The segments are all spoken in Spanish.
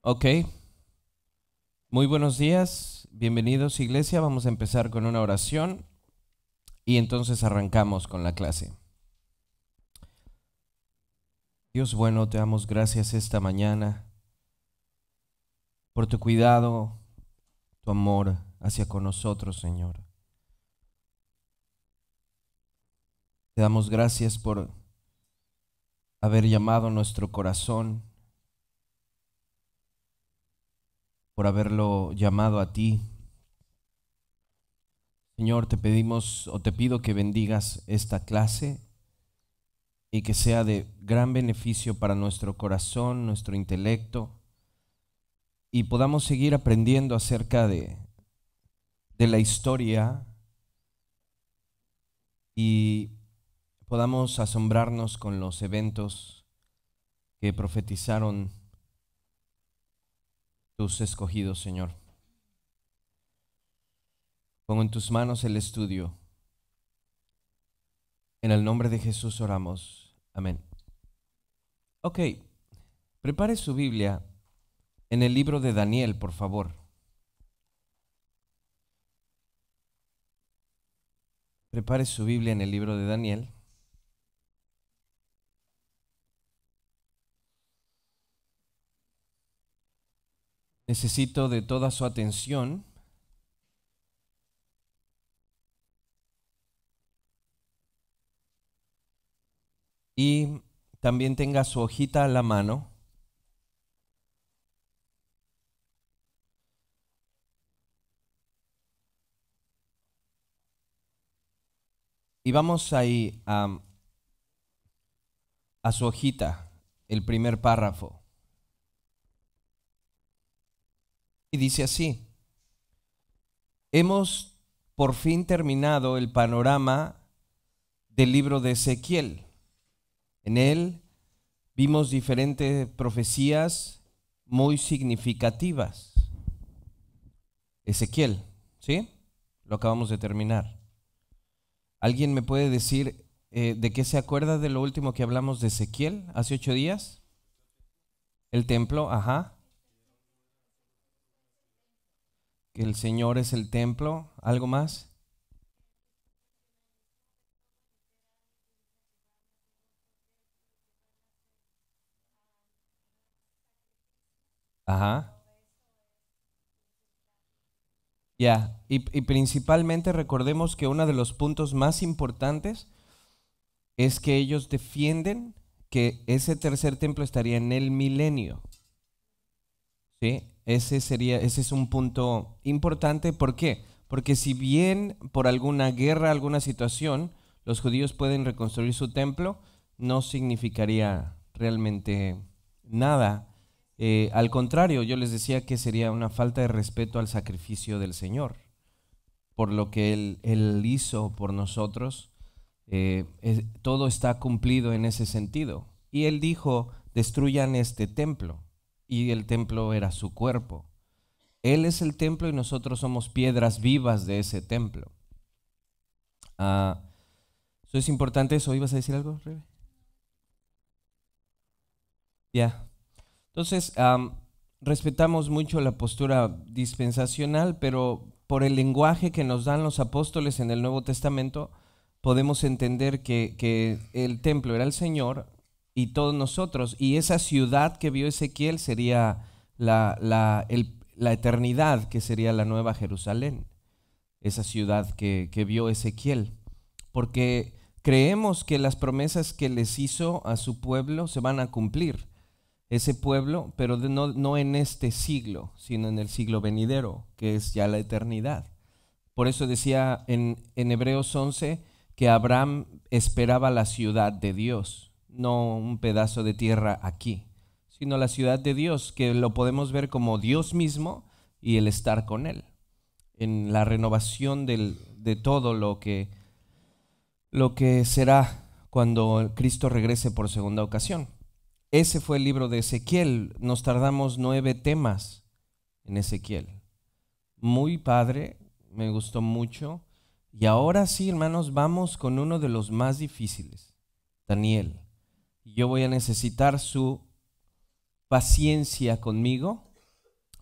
Ok, muy buenos días, bienvenidos iglesia, vamos a empezar con una oración y entonces arrancamos con la clase. Dios bueno, te damos gracias esta mañana por tu cuidado, tu amor hacia con nosotros, Señor. Te damos gracias por haber llamado nuestro corazón, por haberlo llamado a ti. Señor, te pedimos o te pido que bendigas esta clase y que sea de gran beneficio para nuestro corazón, nuestro intelecto, y podamos seguir aprendiendo acerca de la historia y podamos asombrarnos con los eventos que profetizaron tus escogidos, Señor. Pongo en tus manos el estudio. En el nombre de Jesús oramos. Amén. Ok, prepare su Biblia en el libro de Daniel, por favor. Prepare su Biblia en el libro de Daniel. Necesito de toda su atención. Y también tenga su hojita a la mano. Y vamos ahí a su hojita, el primer párrafo. Y dice así: hemos por fin terminado el panorama del libro de Ezequiel. En él vimos diferentes profecías muy significativas. Ezequiel, ¿sí? Lo acabamos de terminar. ¿Alguien me puede decir de qué se acuerda de lo último que hablamos de Ezequiel hace 8 días? El templo, ajá. Que el Señor es el templo. ¿Algo más? Ajá. Ya, y principalmente recordemos que uno de los puntos más importantes es que ellos defienden que ese tercer templo estaría en el milenio. ¿Sí? Ese es un punto importante. ¿Por qué? Porque si bien por alguna guerra, alguna situación, los judíos pueden reconstruir su templo, no significaría realmente nada. Al contrario, yo les decía que sería una falta de respeto al sacrificio del Señor, por lo que Él hizo por nosotros. Todo está cumplido en ese sentido. Y Él dijo: destruyan este templo. Y el templo era su cuerpo. Él es el templo y nosotros somos piedras vivas de ese templo. Eso es importante. ¿Eso ibas a decir algo, Rebe? Ya. Entonces, respetamos mucho la postura dispensacional, pero por el lenguaje que nos dan los apóstoles en el Nuevo Testamento, podemos entender que el templo era el Señor y todos nosotros, y esa ciudad que vio Ezequiel sería la eternidad, que sería la nueva Jerusalén, esa ciudad que vio Ezequiel, porque creemos que las promesas que les hizo a su pueblo se van a cumplir. Ese pueblo, pero no en este siglo, sino en el siglo venidero, que es ya la eternidad. Por eso decía en Hebreos 11 que Abraham esperaba la ciudad de Dios, no un pedazo de tierra aquí, sino la ciudad de Dios, que lo podemos ver como Dios mismo y el estar con Él, en la renovación de todo lo que será cuando Cristo regrese por segunda ocasión. Ese fue el libro de Ezequiel. Nos tardamos 9 temas en Ezequiel. Muy padre, me gustó mucho. Y ahora sí, hermanos, vamos con uno de los más difíciles, Daniel. Yo voy a necesitar su paciencia conmigo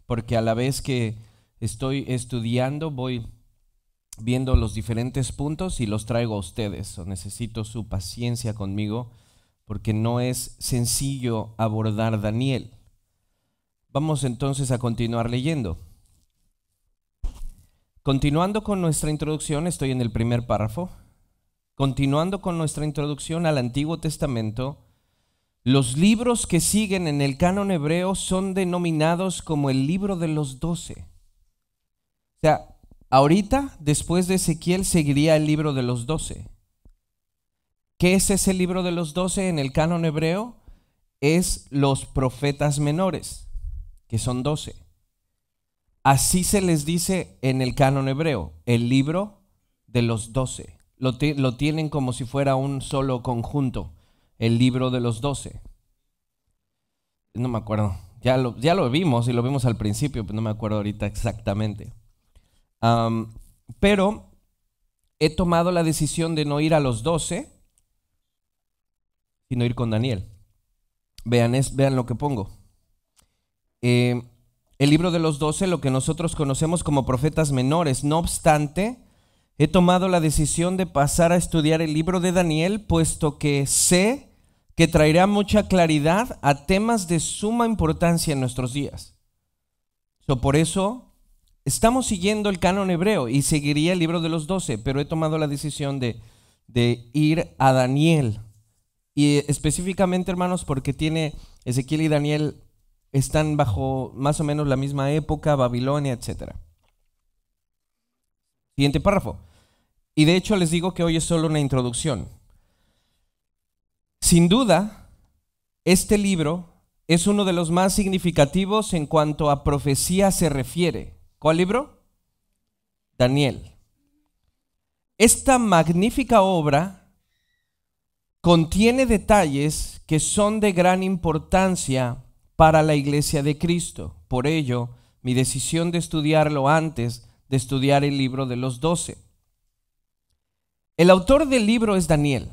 porque a la vez que estoy estudiando voy viendo los diferentes puntos y los traigo a ustedes. Necesito su paciencia conmigo porque no es sencillo abordar Daniel. Vamos entonces a continuar leyendo. Continuando con nuestra introducción, estoy en el primer párrafo. Continuando con nuestra introducción al Antiguo Testamento, los libros que siguen en el canon hebreo son denominados como el libro de los 12. O sea, ahorita, después de Ezequiel, seguiría el libro de los 12. ¿Qué es ese libro de los 12 en el canon hebreo? Es los profetas menores, que son 12. Así se les dice en el canon hebreo, el libro de los 12. Lo tienen como si fuera un solo conjunto, el libro de los 12. No me acuerdo, ya lo vimos y lo vimos al principio, pero no me acuerdo ahorita exactamente. Pero he tomado la decisión de no ir a los 12, sino ir con Daniel. Vean lo que pongo. El libro de los 12, lo que nosotros conocemos como profetas menores. No obstante, he tomado la decisión de pasar a estudiar el libro de Daniel, puesto que sé que traerá mucha claridad a temas de suma importancia en nuestros días. Por eso estamos siguiendo el canon hebreo y seguiría el libro de los 12, pero he tomado la decisión de ir a Daniel. Y específicamente, hermanos, porque Ezequiel y Daniel están bajo más o menos la misma época, Babilonia, etc. Siguiente párrafo. Y de hecho les digo que hoy es solo una introducción. Sin duda, este libro es uno de los más significativos en cuanto a profecía se refiere. ¿Cuál libro? Daniel. Esta magnífica obra contiene detalles que son de gran importancia para la Iglesia de Cristo. Por ello, mi decisión de estudiarlo antes de estudiar el libro de los 12. El autor del libro es Daniel.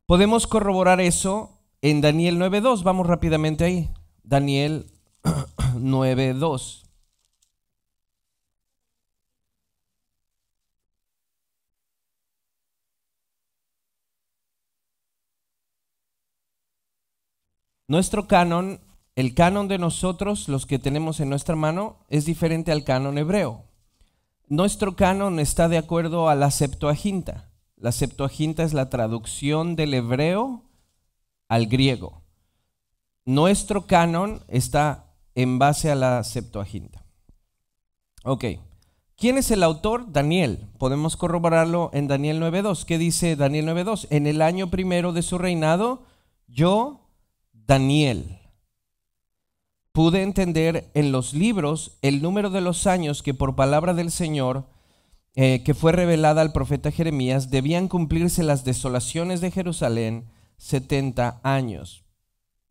Podemos corroborar eso en Daniel 9:2. Vamos rápidamente ahí. Daniel 9:2. Nuestro canon, el canon de nosotros, los que tenemos en nuestra mano, es diferente al canon hebreo. Nuestro canon está de acuerdo a la Septuaginta. La Septuaginta es la traducción del hebreo al griego. Nuestro canon está en base a la Septuaginta. Ok. ¿Quién es el autor? Daniel. Podemos corroborarlo en Daniel 9:2. ¿Qué dice Daniel 9:2? En el año primero de su reinado, yo, Daniel, pude entender en los libros el número de los años que por palabra del Señor, que fue revelada al profeta Jeremías, debían cumplirse las desolaciones de Jerusalén 70 años.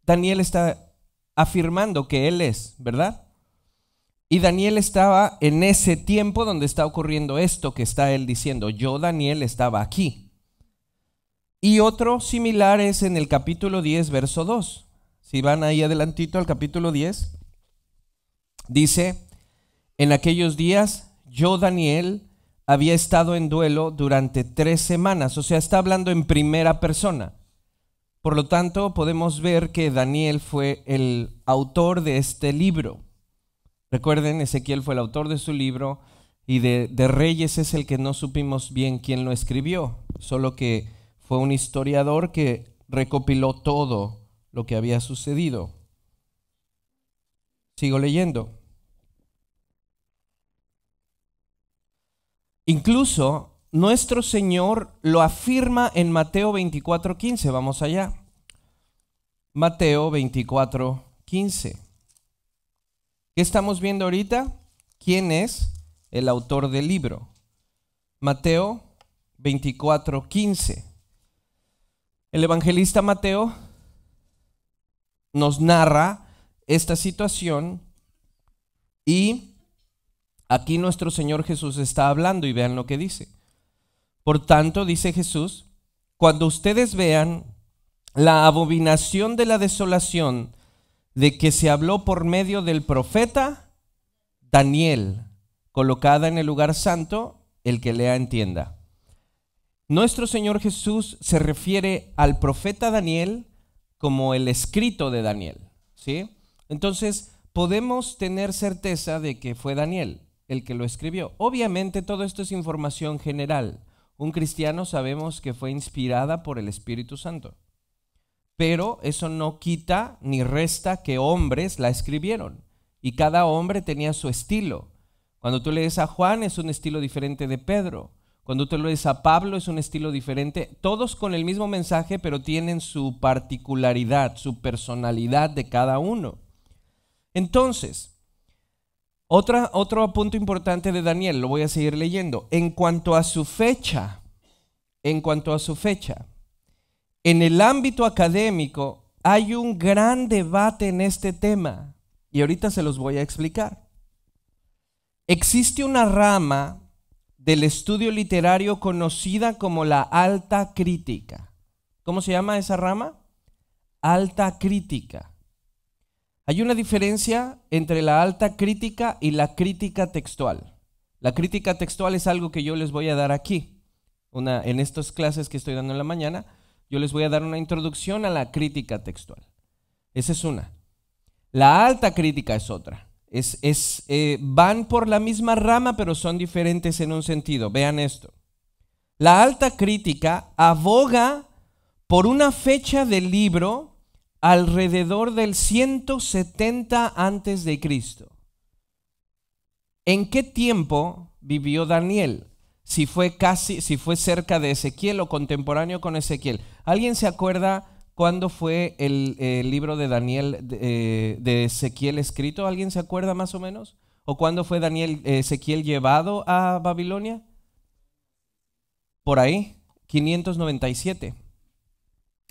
Daniel está afirmando que él es, ¿verdad? Y Daniel estaba en ese tiempo donde está ocurriendo esto que está él diciendo. Yo, Daniel, estaba aquí. Y otro similar es en el capítulo 10, verso 2. Si van ahí adelantito al capítulo 10, dice, en aquellos días yo, Daniel, había estado en duelo durante 3 semanas. O sea, está hablando en primera persona. Por lo tanto, podemos ver que Daniel fue el autor de este libro. Recuerden, Ezequiel fue el autor de su libro y de Reyes es el que no supimos bien quién lo escribió, solo que fue un historiador que recopiló todo lo que había sucedido. Sigo leyendo. Incluso nuestro Señor lo afirma en Mateo 24:15. Vamos allá. Mateo 24:15. ¿Qué estamos viendo ahorita? ¿Quién es el autor del libro? Mateo 24:15. El evangelista Mateo nos narra esta situación y aquí nuestro Señor Jesús está hablando y vean lo que dice. Por tanto, dice Jesús, cuando ustedes vean la abominación de la desolación de que se habló por medio del profeta Daniel, colocada en el lugar santo, el que lea entienda. Nuestro Señor Jesús se refiere al profeta Daniel como el escrito de Daniel, ¿sí? Entonces, podemos tener certeza de que fue Daniel el que lo escribió. Obviamente, todo esto es información general. Un cristiano sabemos que fue inspirada por el Espíritu Santo, pero eso no quita ni resta que hombres la escribieron y cada hombre tenía su estilo. Cuando tú lees a Juan es un estilo diferente de Pedro. Cuando tú lees a Pablo es un estilo diferente. Todos con el mismo mensaje, pero tienen su particularidad, su personalidad de cada uno. Entonces, otro punto importante de Daniel, lo voy a seguir leyendo. En cuanto a su fecha, en el ámbito académico hay un gran debate en este tema y ahorita se los voy a explicar. Existe una rama del estudio literario conocida como la alta crítica. ¿Cómo se llama esa rama? Alta crítica. Hay una diferencia entre la alta crítica y la crítica textual. La crítica textual es algo que yo les voy a dar aquí. En estas clases que estoy dando en la mañana, yo les voy a dar una introducción a la crítica textual. Esa es una. La alta crítica es otra. Van por la misma rama, pero son diferentes en un sentido. Vean esto. La alta crítica aboga por una fecha del libro alrededor del 170 antes de Cristo. ¿En qué tiempo vivió Daniel? Si fue cerca de Ezequiel o contemporáneo con Ezequiel. ¿Alguien se acuerda cuándo fue el libro de Daniel de Ezequiel escrito? ¿Alguien se acuerda más o menos? ¿O cuándo fue Ezequiel llevado a Babilonia? Por ahí, 597.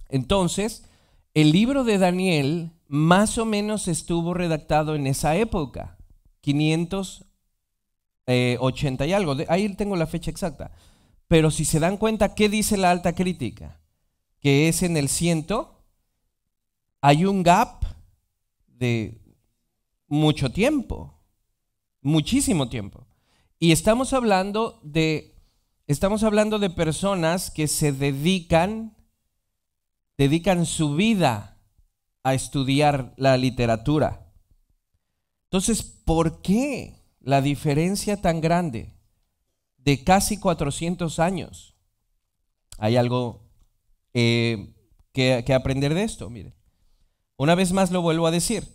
Entonces, el libro de Daniel más o menos estuvo redactado en esa época, 580 y algo. Ahí tengo la fecha exacta. Pero si se dan cuenta, ¿qué dice la alta crítica? Que es en el 100, hay un gap de mucho tiempo, muchísimo tiempo. Y estamos hablando de personas que se dedican su vida a estudiar la literatura. Entonces, ¿por qué la diferencia tan grande de casi 400 años? Hay algo que aprender de esto. Mire, una vez más lo vuelvo a decir.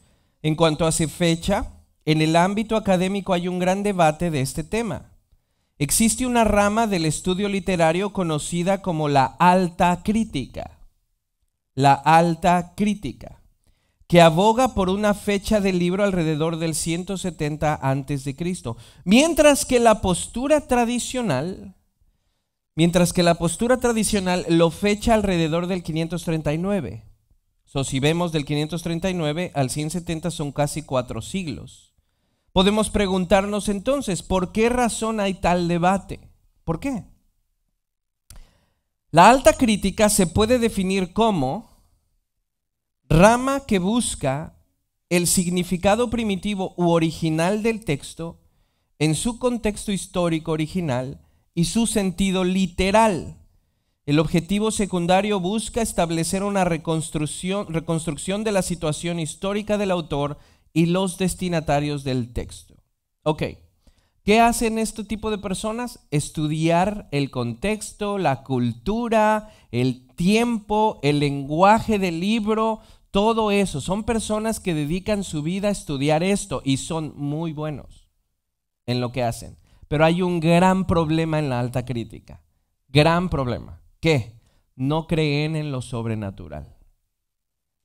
En cuanto a su fecha, en el ámbito académico hay un gran debate de este tema. Existe una rama del estudio literario conocida como la alta crítica. La alta crítica, que aboga por una fecha del libro alrededor del 170 antes de Cristo, mientras que la postura tradicional lo fecha alrededor del 539. Si vemos del 539 al 170 son casi 4 siglos. Podemos preguntarnos entonces, ¿por qué razón hay tal debate? ¿Por qué? La alta crítica se puede definir como rama que busca el significado primitivo u original del texto en su contexto histórico original y su sentido literal. El objetivo secundario busca establecer una reconstrucción de la situación histórica del autor y los destinatarios del texto. Ok, ¿qué hacen este tipo de personas? Estudiar el contexto, la cultura, el tiempo, el lenguaje del libro, todo eso. Son personas que dedican su vida a estudiar esto y son muy buenos en lo que hacen. Pero hay un gran problema en la alta crítica. Gran problema. ¿Qué? No creen en lo sobrenatural.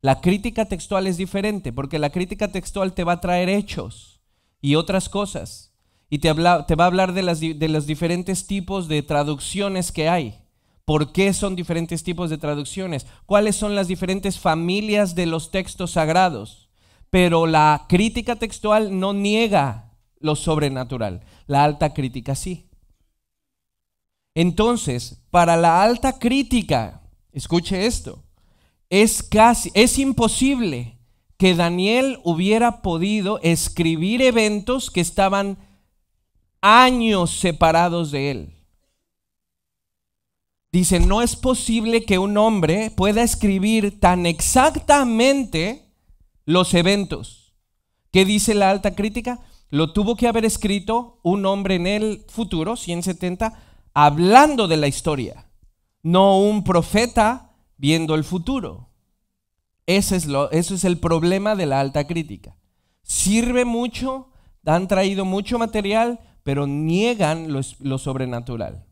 La crítica textual es diferente porque la crítica textual te va a traer hechos y otras cosas. Y te va a hablar de los diferentes tipos de traducciones que hay. ¿Por qué son diferentes tipos de traducciones? ¿Cuáles son las diferentes familias de los textos sagrados? Pero la crítica textual no niega lo sobrenatural. La alta crítica sí. Entonces, para la alta crítica, escuche esto, es imposible que Daniel hubiera podido escribir eventos que estaban años separados de él. Dice, no es posible que un hombre pueda escribir tan exactamente los eventos. ¿Qué dice la alta crítica? Lo tuvo que haber escrito un hombre en el futuro, 170, hablando de la historia, no un profeta viendo el futuro. Eso es el problema de la alta crítica. Sirve mucho, han traído mucho material, pero niegan lo sobrenatural.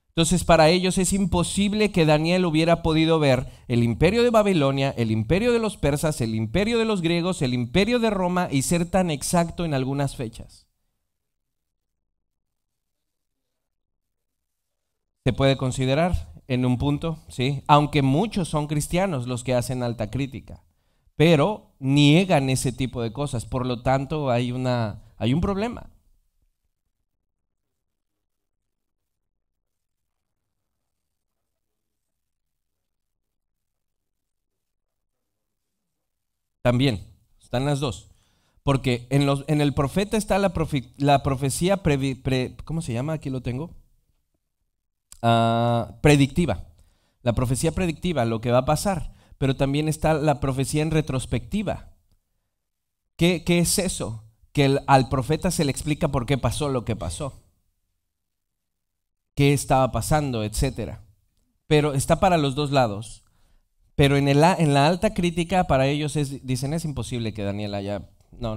Entonces para ellos es imposible que Daniel hubiera podido ver el imperio de Babilonia, el imperio de los persas, el imperio de los griegos, el imperio de Roma y ser tan exacto en algunas fechas. Se puede considerar en un punto, sí, aunque muchos son cristianos los que hacen alta crítica, pero niegan ese tipo de cosas, por lo tanto hay un problema. También, están las dos. Porque en el profeta está la profecía, ¿cómo se llama? Aquí lo tengo. Predictiva. La profecía predictiva, lo que va a pasar. Pero también está la profecía en retrospectiva. ¿Qué es eso? Que al profeta se le explica por qué pasó lo que pasó. Qué estaba pasando, etcétera. Pero está para los dos lados. Pero en la alta crítica para ellos dicen es imposible que Daniel haya... No.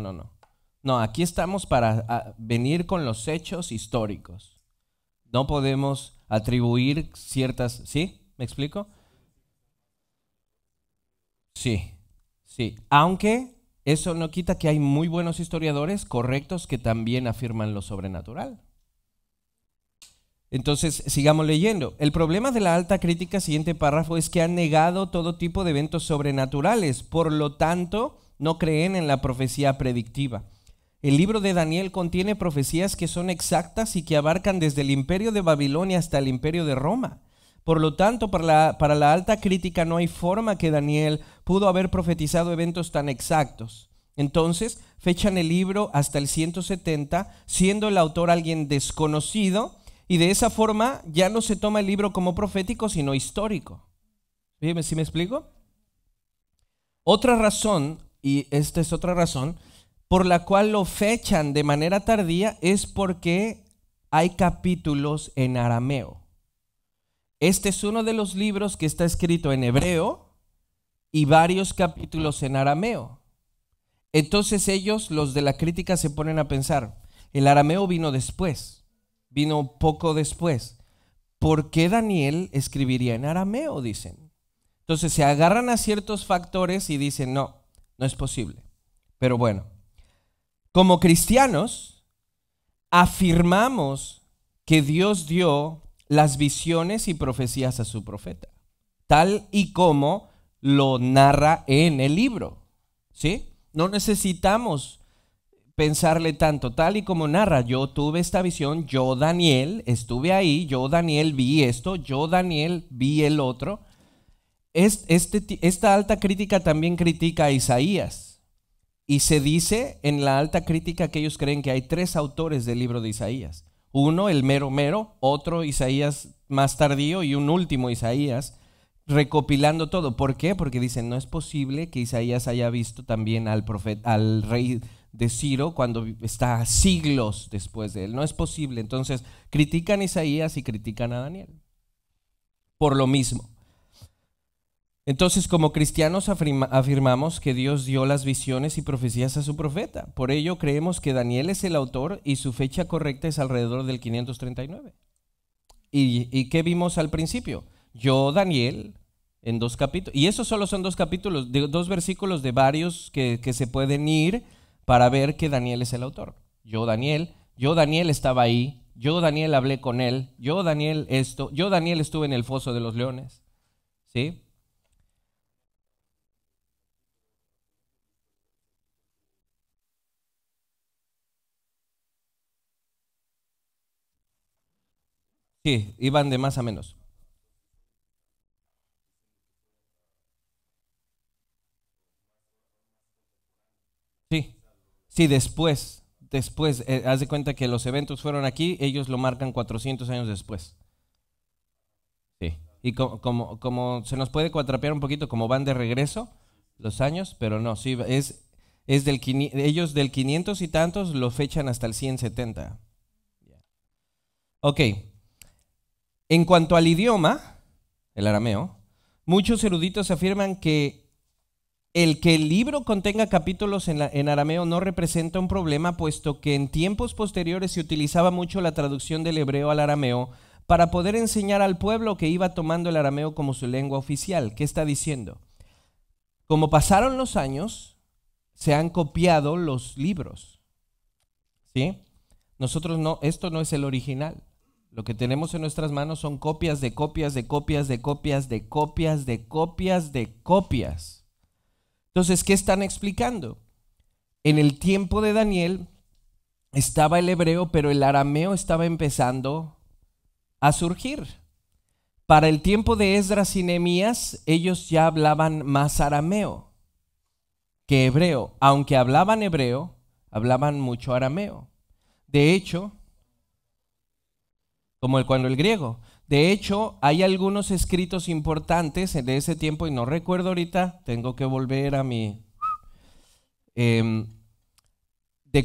No, aquí estamos para venir con los hechos históricos. No podemos atribuir ciertas... ¿Sí? ¿Me explico? Sí. Aunque eso no quita que hay muy buenos historiadores correctos que también afirman lo sobrenatural. Entonces, sigamos leyendo. El problema de la alta crítica, siguiente párrafo, es que han negado todo tipo de eventos sobrenaturales. Por lo tanto, no creen en la profecía predictiva. El libro de Daniel contiene profecías que son exactas y que abarcan desde el imperio de Babilonia hasta el imperio de Roma. Por lo tanto, para la alta crítica no hay forma que Daniel pudo haber profetizado eventos tan exactos. Entonces, fechan el libro hasta el 170, siendo el autor alguien desconocido. Y de esa forma ya no se toma el libro como profético, sino histórico. ¿Sí me explico? Otra razón, y esta es otra razón, por la cual lo fechan de manera tardía es porque hay capítulos en arameo. Este es uno de los libros que está escrito en hebreo y varios capítulos en arameo. Entonces ellos, los de la crítica, se ponen a pensar, el arameo vino después. Vino poco después. ¿Por qué Daniel escribiría en arameo? Dicen. Entonces se agarran a ciertos factores y dicen, no es posible. Pero bueno, como cristianos, afirmamos que Dios dio las visiones y profecías a su profeta, tal y como lo narra en el libro. ¿Sí? No necesitamos pensarle tanto, tal y como narra, yo tuve esta visión, yo Daniel estuve ahí, yo Daniel vi esto, yo Daniel vi el otro. Esta alta crítica también critica a Isaías y se dice en la alta crítica que ellos creen que hay tres autores del libro de Isaías. Uno, el mero, otro Isaías más tardío y un último Isaías recopilando todo. ¿Por qué? Porque dicen, no es posible que Isaías haya visto también al profeta, al rey de Ciro cuando está siglos después de él. No es posible. Entonces critican a Isaías y critican a Daniel por lo mismo. Entonces, como cristianos afirmamos que Dios dio las visiones y profecías a su profeta. Por ello creemos que Daniel es el autor y su fecha correcta es alrededor del 539. ¿Y qué vimos al principio? Yo, Daniel, en 2 capítulos. Y esos solo son 2 capítulos, 2 versículos de varios que se pueden ir para ver que Daniel es el autor. Yo Daniel estaba ahí, yo Daniel hablé con él, yo Daniel estuve en el foso de los leones. ¿Sí? Sí, iban de más a menos. Sí, después, haz de cuenta que los eventos fueron aquí, ellos lo marcan 400 años después. Sí. Y como se nos puede cuatrapear un poquito, como van de regreso los años, pero no, sí, es ellos del 500 y tantos lo fechan hasta el 170. Ok, en cuanto al idioma, el arameo, muchos eruditos afirman que el libro contenga capítulos en arameo no representa un problema, puesto que en tiempos posteriores se utilizaba mucho la traducción del hebreo al arameo para poder enseñar al pueblo que iba tomando el arameo como su lengua oficial. ¿Qué está diciendo? Como pasaron los años, se han copiado los libros, ¿sí? Nosotros no, esto no es el original. Lo que tenemos en nuestras manos son copias de copias de copias de copias de copias de copias de copias. Entonces, ¿qué están explicando? En el tiempo de Daniel estaba el hebreo, pero el arameo estaba empezando a surgir. Para el tiempo de Esdras y Nehemías, ellos ya hablaban más arameo que hebreo. Aunque hablaban hebreo, hablaban mucho arameo. De hecho, cuando el griego. De hecho, hay algunos escritos importantes de ese tiempo, y no recuerdo ahorita, tengo que volver a de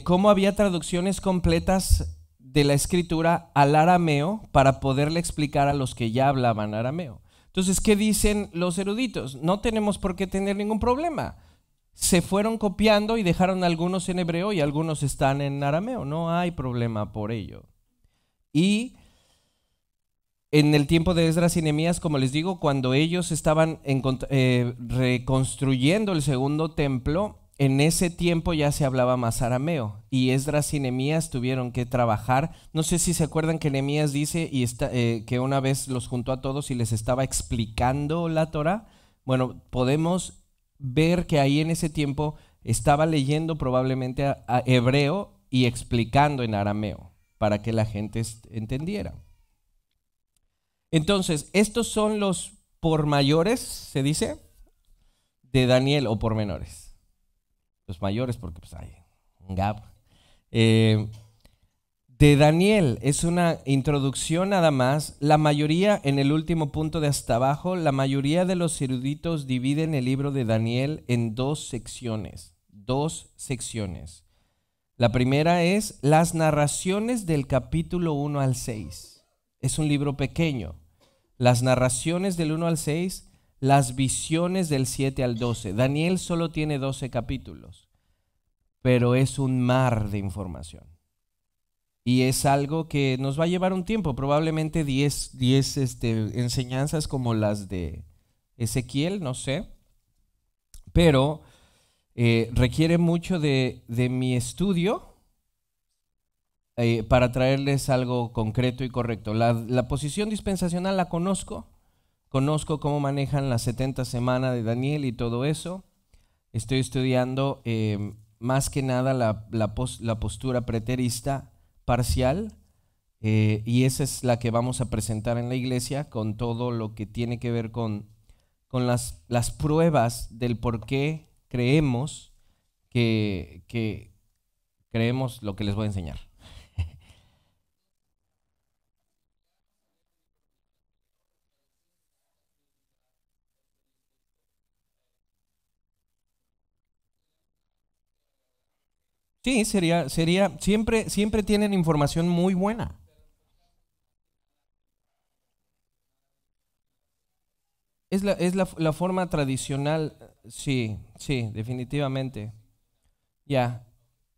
cómo había traducciones completas de la escritura al arameo para poderle explicar a los que ya hablaban arameo. Entonces, ¿qué dicen los eruditos? No tenemos por qué tener ningún problema. Se fueron copiando y dejaron algunos en hebreo y algunos están en arameo. No hay problema por ello. Y en el tiempo de Esdras y Nehemías, como les digo, cuando ellos estaban reconstruyendo el segundo templo, en ese tiempo ya se hablaba más arameo y Esdras y Nehemías tuvieron que trabajar. No sé si se acuerdan que Nehemías dice que una vez los juntó a todos y les estaba explicando la Torá. Bueno, podemos ver que ahí en ese tiempo estaba leyendo probablemente a hebreo y explicando en arameo para que la gente entendiera. Entonces, estos son los por mayores, se dice, de Daniel, o por menores. Los mayores porque pues hay un gap. De Daniel es una introducción nada más. La mayoría, en el último punto de hasta abajo, la mayoría de los eruditos dividen el libro de Daniel en dos secciones. La primera es las narraciones del capítulo 1 al 6. Es un libro pequeño. Las narraciones del 1 al 6, las visiones del 7 al 12. Daniel solo tiene 12 capítulos, pero es un mar de información. Y es algo que nos va a llevar un tiempo, probablemente 10 enseñanzas como las de Ezequiel, no sé, pero requiere mucho de mi estudio para traerles algo concreto y correcto. La posición dispensacional la conozco cómo manejan las 70 semanas de Daniel y todo eso. Estoy estudiando más que nada la postura preterista parcial, y esa es la que vamos a presentar en la iglesia con todo lo que tiene que ver con las pruebas del por qué creemos que creemos lo que les voy a enseñar. Sí, siempre tienen información muy buena. Es la forma tradicional, sí, sí, definitivamente. Ya.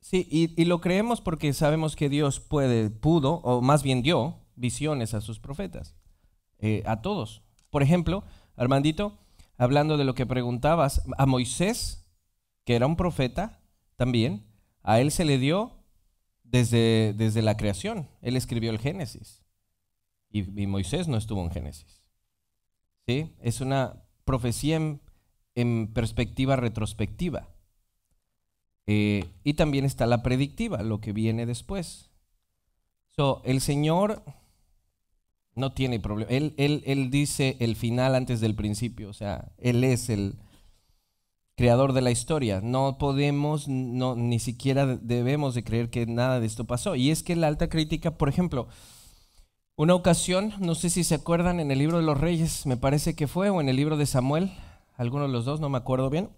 Sí, y lo creemos porque sabemos que Dios pudo, o más bien dio visiones a sus profetas, a todos. Por ejemplo, Armandito, hablando de lo que preguntabas, a Moisés, que era un profeta también, a él se le dio desde la creación. Él escribió el Génesis y Moisés no estuvo en Génesis. ¿Sí? Es una profecía en perspectiva retrospectiva. Y también está la predictiva, lo que viene después. El Señor no tiene problema. Él dice el final antes del principio. O sea, Él es creador de la historia. No podemos, ni siquiera debemos de creer que nada de esto pasó. Y es que la alta crítica, por ejemplo, una ocasión, no sé si se acuerdan, en el libro de los Reyes, me parece que fue, o en el libro de Samuel, alguno de los dos, no me acuerdo bien,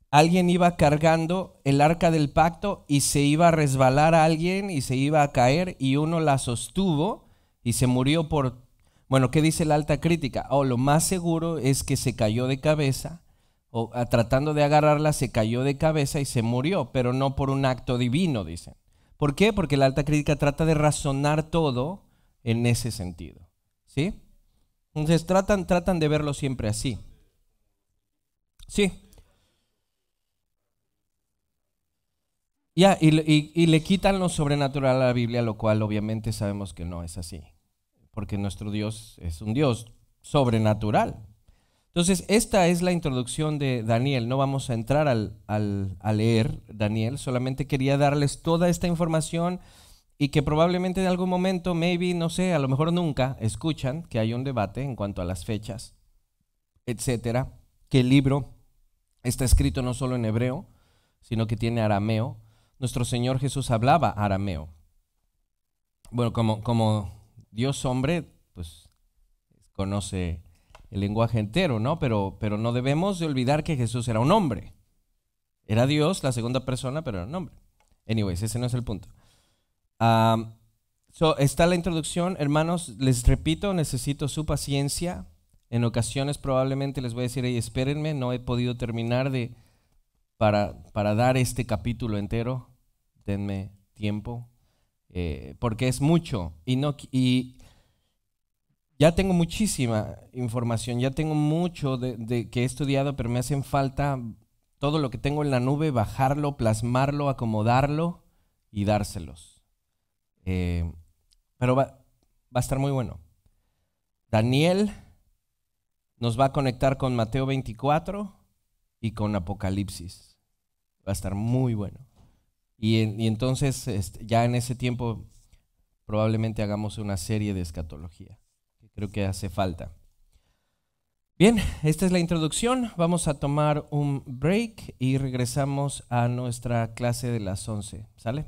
alguien iba cargando el arca del pacto y se iba a resbalar a alguien y se iba a caer y uno la sostuvo y se murió por, bueno, ¿qué dice la alta crítica? Lo más seguro es que se cayó de cabeza o tratando de agarrarla se cayó de cabeza y se murió, pero no por un acto divino, dicen. ¿Por qué? Porque la alta crítica trata de razonar todo en ese sentido, ¿sí? Entonces tratan de verlo siempre así. Sí. Y le quitan lo sobrenatural a la Biblia, lo cual obviamente sabemos que no es así, porque nuestro Dios es un Dios sobrenatural. Entonces, esta es la introducción de Daniel. No vamos a entrar a leer Daniel, solamente quería darles toda esta información y que probablemente en algún momento, maybe, no sé, a lo mejor nunca, escuchan que hay un debate en cuanto a las fechas, etcétera, que el libro está escrito no solo en hebreo, sino que tiene arameo. Nuestro Señor Jesús hablaba arameo. Bueno, como Dios hombre, pues conoce el lenguaje entero, ¿no? Pero no debemos de olvidar que Jesús era un hombre. Era Dios, la segunda persona, pero era un hombre. Anyways, ese no es el punto. Está la introducción, hermanos, les repito, necesito su paciencia. En ocasiones probablemente les voy a decir, hey, espérenme, no he podido terminar para dar este capítulo entero. Denme tiempo, porque es mucho y ya tengo muchísima información, ya tengo mucho de que he estudiado, pero me hacen falta todo lo que tengo en la nube, bajarlo, plasmarlo, acomodarlo y dárselos. Pero va a estar muy bueno. Daniel nos va a conectar con Mateo 24 y con Apocalipsis. Va a estar muy bueno. Y entonces ya en ese tiempo probablemente hagamos una serie de escatología, que creo que hace falta. Bien, esta es la introducción. Vamos a tomar un break y regresamos a nuestra clase de las 11. ¿Sale?